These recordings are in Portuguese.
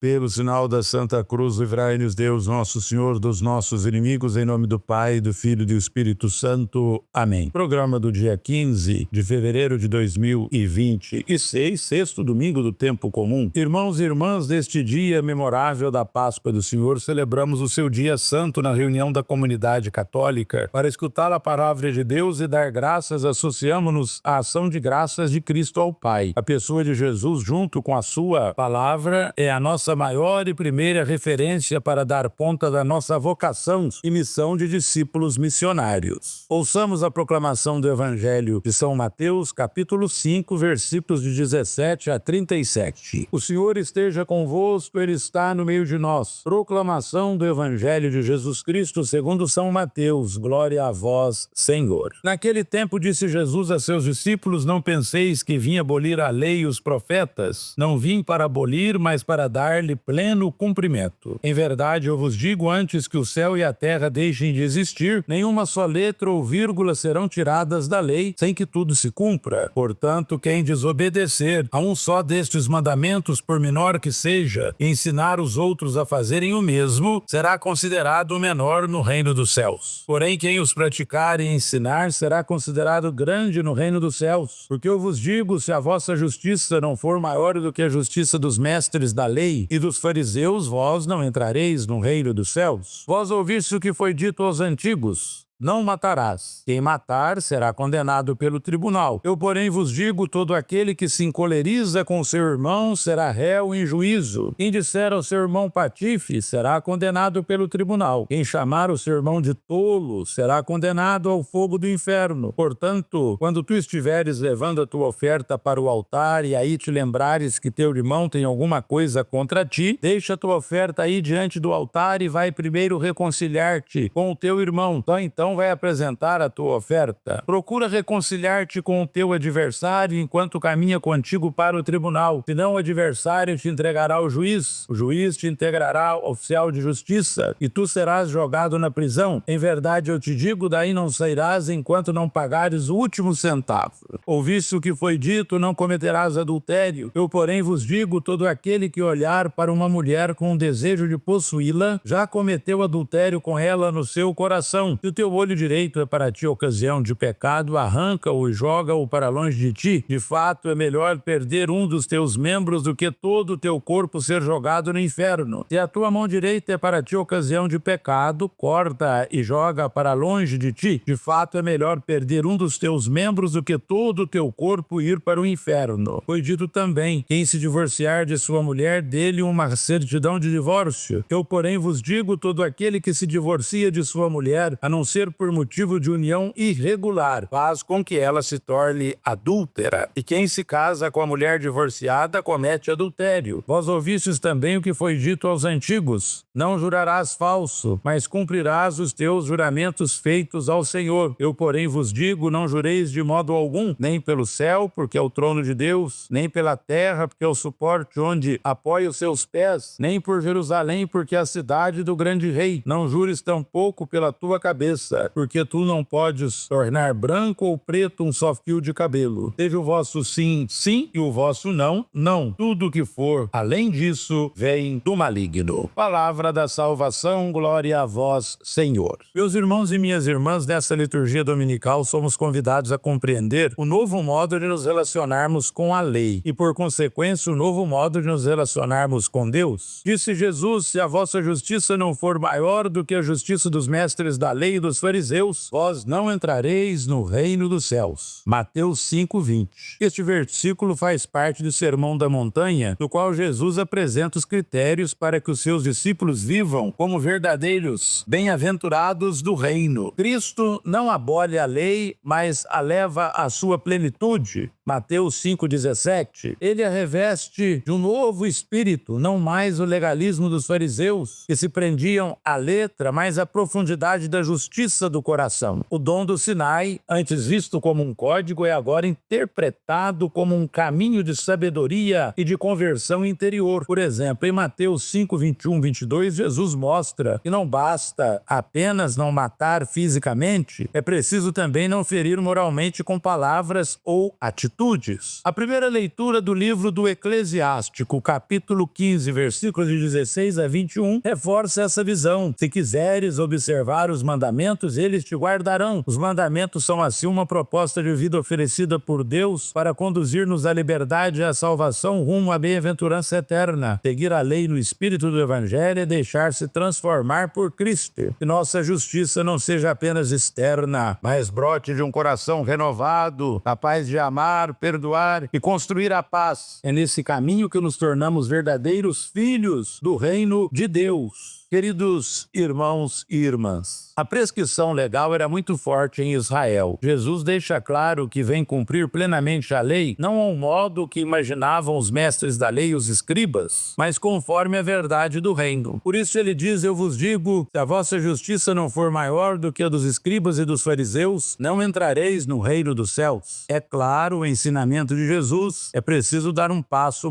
Pelo sinal da Santa Cruz, livrai-nos Deus, nosso Senhor, dos nossos inimigos, em nome do Pai, do Filho e do Espírito Santo. Amém. Programa do dia 15 de fevereiro de 2026, sexto domingo do tempo comum. Irmãos e irmãs, deste dia memorável da Páscoa do Senhor, celebramos o seu dia santo na reunião da comunidade católica. Para escutar a palavra de Deus e dar graças, associamos-nos à ação de graças de Cristo ao Pai. A pessoa de Jesus, junto com a sua palavra, é a nossa maior e primeira referência para dar conta da nossa vocação e missão de discípulos missionários. Ouçamos a proclamação do Evangelho de São Mateus, capítulo 5, versículos de 17 a 37. O Senhor esteja convosco, Ele está no meio de nós. Proclamação do Evangelho de Jesus Cristo segundo São Mateus. Glória a vós, Senhor. Naquele tempo disse Jesus a seus discípulos: não penseis que vim abolir a lei e os profetas. Não vim para abolir, mas para dar-lhe pleno cumprimento. Em verdade, eu vos digo, antes que o céu e a terra deixem de existir, nenhuma só letra ou vírgula serão tiradas da lei, sem que tudo se cumpra. Portanto, quem desobedecer a um só destes mandamentos, por menor que seja, e ensinar os outros a fazerem o mesmo, será considerado o menor no reino dos céus. Porém, quem os praticar e ensinar será considerado grande no reino dos céus. Porque eu vos digo, se a vossa justiça não for maior do que a justiça dos mestres da lei e dos fariseus, vós não entrareis no reino dos céus. Vós ouviste o que foi dito aos antigos: não matarás. Quem matar será condenado pelo tribunal. Eu, porém, vos digo, todo aquele que se encoleriza com seu irmão será réu em juízo. Quem disser ao seu irmão patife será condenado pelo tribunal. Quem chamar o seu irmão de tolo será condenado ao fogo do inferno. Portanto, quando tu estiveres levando a tua oferta para o altar e aí te lembrares que teu irmão tem alguma coisa contra ti, deixa a tua oferta aí diante do altar e vai primeiro reconciliar-te com o teu irmão. Então vai apresentar a tua oferta. Procura reconciliar-te com o teu adversário enquanto caminha contigo para o tribunal. Senão o adversário te entregará ao juiz, o juiz te integrará ao oficial de justiça, e tu serás jogado na prisão. Em verdade eu te digo, daí não sairás enquanto não pagares o último centavo. Ouviste o que foi dito: não cometerás adultério. Eu, porém, vos digo, todo aquele que olhar para uma mulher com o desejo de possuí-la, já cometeu adultério com ela no seu coração. Se o teu olho direito é para ti ocasião de pecado, arranca-o e joga-o para longe de ti. De fato, é melhor perder um dos teus membros do que todo o teu corpo ser jogado no inferno. Se a tua mão direita é para ti ocasião de pecado, corta e joga para longe de ti. De fato, é melhor perder um dos teus membros do que todo o teu corpo ir para o inferno. Foi dito também: quem se divorciar de sua mulher, dê-lhe uma certidão de divórcio. Eu, porém, vos digo, todo aquele que se divorcia de sua mulher, a não ser por motivo de união irregular, faz com que ela se torne adúltera. E quem se casa com a mulher divorciada comete adultério. Vós ouvistes também o que foi dito aos antigos: não jurarás falso, mas cumprirás os teus juramentos feitos ao Senhor. Eu, porém, vos digo, não jureis de modo algum, nem pelo céu, porque é o trono de Deus, nem pela terra, porque é o suporte onde apoia os seus pés, nem por Jerusalém, porque é a cidade do grande rei. Não jures tampouco pela tua cabeça, porque tu não podes tornar branco ou preto um só fio de cabelo. Seja o vosso sim, sim, e o vosso não, não. Tudo que for além disso vem do maligno. Palavra da salvação, glória a vós, Senhor. Meus irmãos e minhas irmãs, nessa liturgia dominical somos convidados a compreender o novo modo de nos relacionarmos com a lei e, por consequência, o novo modo de nos relacionarmos com Deus. Disse Jesus: se a vossa justiça não for maior do que a justiça dos mestres da lei e dos fariseus, vós não entrareis no reino dos céus. Mateus 5:20. Este versículo faz parte do Sermão da Montanha, no qual Jesus apresenta os critérios para que os seus discípulos vivam como verdadeiros bem-aventurados do reino. Cristo não abole a lei, mas a leva à sua plenitude. Mateus 5,17, ele a reveste de um novo espírito, não mais o legalismo dos fariseus, que se prendiam à letra, mas à profundidade da justiça justiça do coração. O dom do Sinai, antes visto como um código, é agora interpretado como um caminho de sabedoria e de conversão interior. Por exemplo, em Mateus 5, 21, 22, Jesus mostra que não basta apenas não matar fisicamente, é preciso também não ferir moralmente com palavras ou atitudes. A primeira leitura do livro do Eclesiástico, capítulo 15, versículos de 16 a 21, reforça essa visão. Se quiseres observar os mandamentos, eles te guardarão. Os mandamentos são assim uma proposta de vida oferecida por Deus para conduzir-nos à liberdade e à salvação rumo à bem-aventurança eterna. Seguir a lei no espírito do Evangelho é deixar-se transformar por Cristo. Que nossa justiça não seja apenas externa, mas brote de um coração renovado, capaz de amar, perdoar e construir a paz. É nesse caminho que nos tornamos verdadeiros filhos do reino de Deus. Queridos irmãos e irmãs, a prescrição legal era muito forte em Israel. Jesus deixa claro que vem cumprir plenamente a lei, não ao modo que imaginavam os mestres da lei e os escribas, mas conforme a verdade do reino. Por isso ele diz: eu vos digo, se a vossa justiça não for maior do que a dos escribas e dos fariseus, não entrareis no reino dos céus. É claro, o ensinamento de Jesus é preciso dar um passo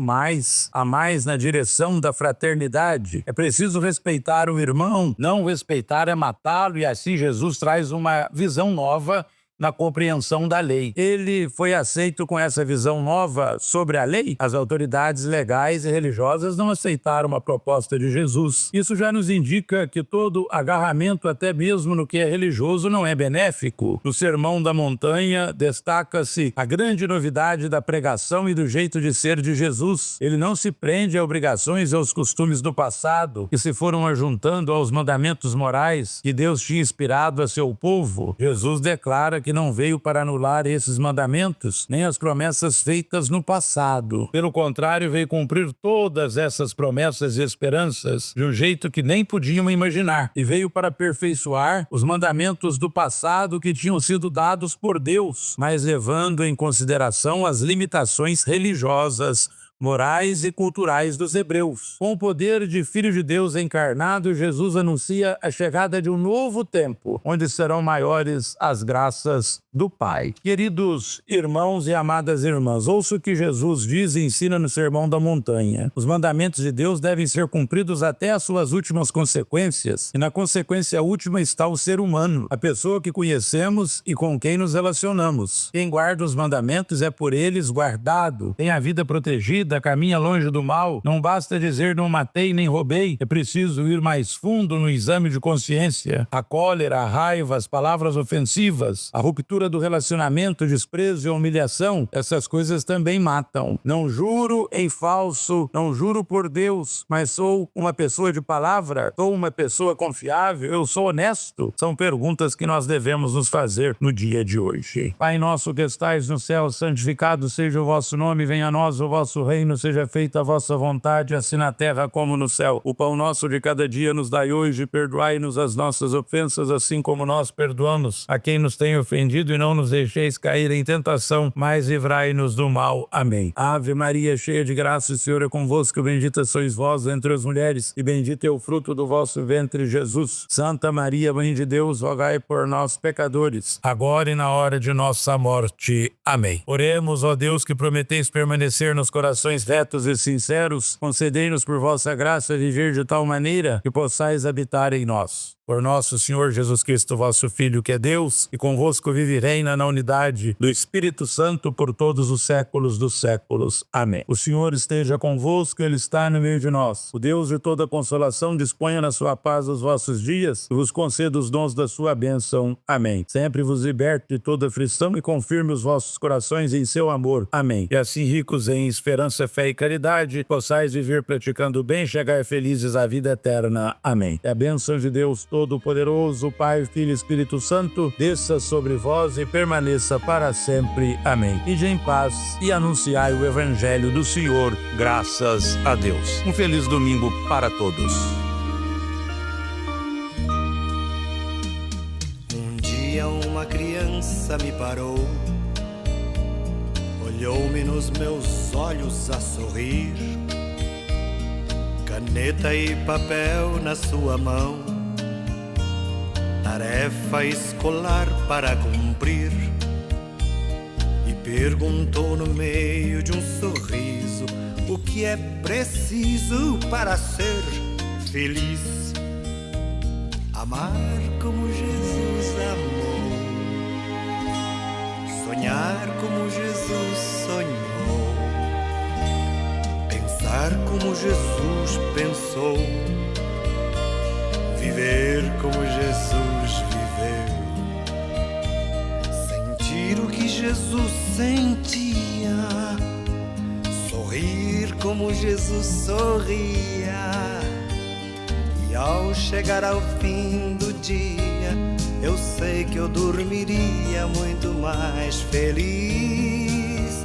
a mais na direção da fraternidade. É preciso respeitar o irmão, não respeitar é matá-lo, e assim Jesus traz uma visão nova na compreensão da lei. Ele foi aceito com essa visão nova sobre a lei? As autoridades legais e religiosas não aceitaram uma proposta de Jesus. Isso já nos indica que todo agarramento, até mesmo no que é religioso, não é benéfico. No Sermão da Montanha, destaca-se a grande novidade da pregação e do jeito de ser de Jesus. Ele não se prende a obrigações e aos costumes do passado, que se foram ajuntando aos mandamentos morais que Deus tinha inspirado a seu povo. Jesus declara que não veio para anular esses mandamentos, nem as promessas feitas no passado. Pelo contrário, veio cumprir todas essas promessas e esperanças de um jeito que nem podiam imaginar. E veio para aperfeiçoar os mandamentos do passado que tinham sido dados por Deus, mas levando em consideração as limitações religiosas, morais e culturais dos hebreus. Com o poder de Filho de Deus encarnado, Jesus anuncia a chegada de um novo tempo, onde serão maiores as graças do Pai. Queridos irmãos e amadas irmãs, ouça o que Jesus diz e ensina no Sermão da Montanha. Os mandamentos de Deus devem ser cumpridos até as suas últimas consequências, e na consequência última está o ser humano, a pessoa que conhecemos e com quem nos relacionamos. Quem guarda os mandamentos é por eles guardado, tem a vida protegida, caminha longe do mal. Não basta dizer não matei nem roubei, é preciso ir mais fundo no exame de consciência. A cólera, a raiva, as palavras ofensivas, a ruptura do relacionamento, o desprezo e a humilhação, essas coisas também matam. Não juro em falso, não juro por Deus, mas sou uma pessoa de palavra, sou uma pessoa confiável, eu sou honesto? São perguntas que nós devemos nos fazer no dia de hoje. Pai nosso que estais no céu, santificado seja o vosso nome, venha a nós o vosso reino, seja feita a vossa vontade, assim na terra como no céu. O pão nosso de cada dia nos dai hoje, perdoai-nos as nossas ofensas, assim como nós perdoamos a quem nos tem ofendido, e não nos deixeis cair em tentação, mas livrai-nos do mal. Amém. Ave Maria, cheia de graça, o Senhor é convosco, bendita sois vós entre as mulheres, e bendito é o fruto do vosso ventre, Jesus. Santa Maria, Mãe de Deus, rogai por nós, pecadores, agora e na hora de nossa morte. Amém. Oremos, ó Deus, que prometeis permanecer nos corações retos e sinceros, concedei-nos por vossa graça viver de tal maneira que possais habitar em nós. Por nosso Senhor Jesus Cristo, vosso Filho, que é Deus, e convosco vive e reina na unidade do Espírito Santo por todos os séculos dos séculos. Amém. O Senhor esteja convosco, Ele está no meio de nós. O Deus de toda consolação disponha na sua paz os vossos dias e vos conceda os dons da sua bênção. Amém. Sempre vos liberte de toda aflição e confirme os vossos corações em seu amor. Amém. E assim, ricos em esperança, fé e caridade, possais viver praticando o bem, chegar felizes à vida eterna. Amém. E a bênção de Deus Todo-Poderoso, Pai, Filho e Espírito Santo, desça sobre vós e permaneça para sempre. Amém. Ide em paz e anunciai o Evangelho do Senhor, graças a Deus. Um feliz domingo para todos. Um dia uma criança me parou, olhou-me nos meus olhos a sorrir, caneta e papel na sua mão, tarefa escolar para cumprir, e perguntou no meio de um sorriso o que é preciso para ser feliz. Amar como Jesus amou, sonhar como Jesus sonhou, pensar como Jesus pensou, viver como Jesus viveu, sentir o que Jesus sentia, sorrir como Jesus sorria. E ao chegar ao fim do dia, eu sei que eu dormiria muito mais feliz.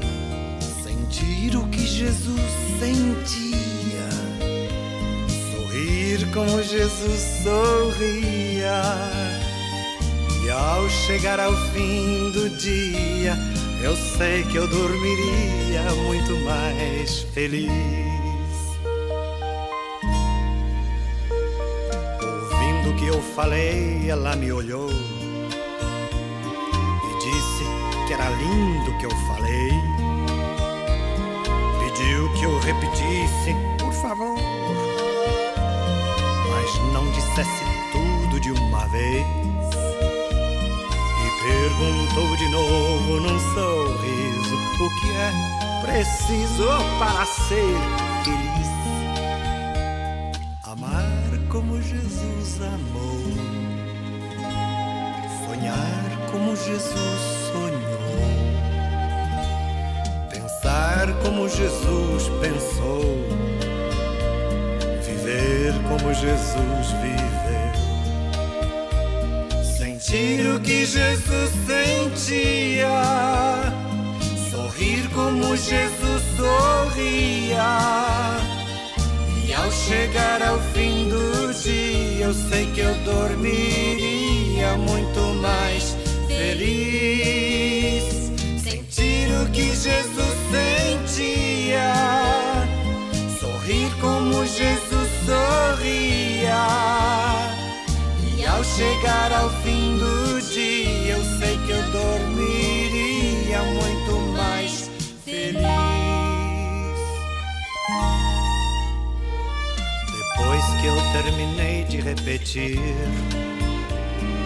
Sentir o que Jesus sentia, sorrir como Jesus sorria. E ao chegar ao fim do dia, eu sei que eu dormiria muito mais feliz. Ouvindo o que eu falei, ela me olhou e disse que era lindo o que eu falei. Pediu que eu repetisse, por favor, mas não dissesse tudo de uma vez. Perguntou de novo num sorriso o que é preciso para ser feliz. Amar como Jesus amou, sonhar como Jesus sonhou, pensar como Jesus pensou, viver como Jesus viveu. Sentir o que Jesus sentia, sorrir como Jesus sorria. E ao chegar ao fim do dia, eu sei que eu dormiria muito mais feliz. Sentir o que Jesus sentia, sorrir como Jesus sorria. Ao chegar ao fim do dia, eu sei que eu dormiria muito mais feliz. Depois que eu terminei de repetir,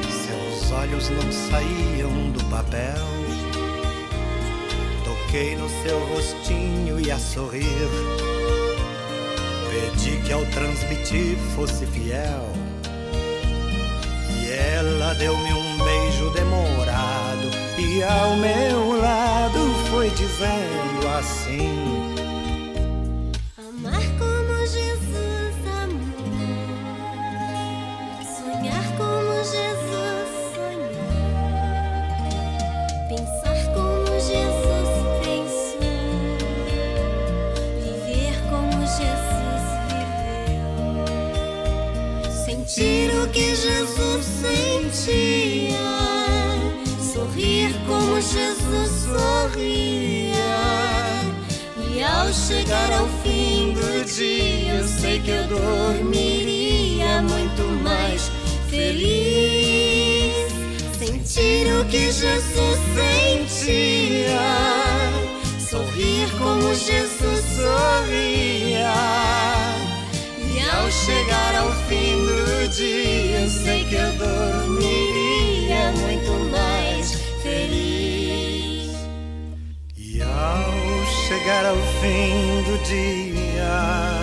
seus olhos não saíam do papel. Toquei no seu rostinho e a sorrir, pedi que ao transmitir fosse fiel. Ela deu-me um beijo demorado e ao meu lado foi dizendo assim: amar como Jesus amou, sonhar como Jesus sonhou, pensar como Jesus pensou, viver como Jesus viveu, sentir o que Jesus sentia, sorrir como Jesus sorria. E ao chegar ao fim do dia, eu sei que eu dormiria muito mais feliz. Sentir o que Jesus sentia, sorrir como Jesus sorria. E ao chegar ao fim do dia, eu sei que eu dormiria muito mais feliz. E ao chegar ao fim do dia,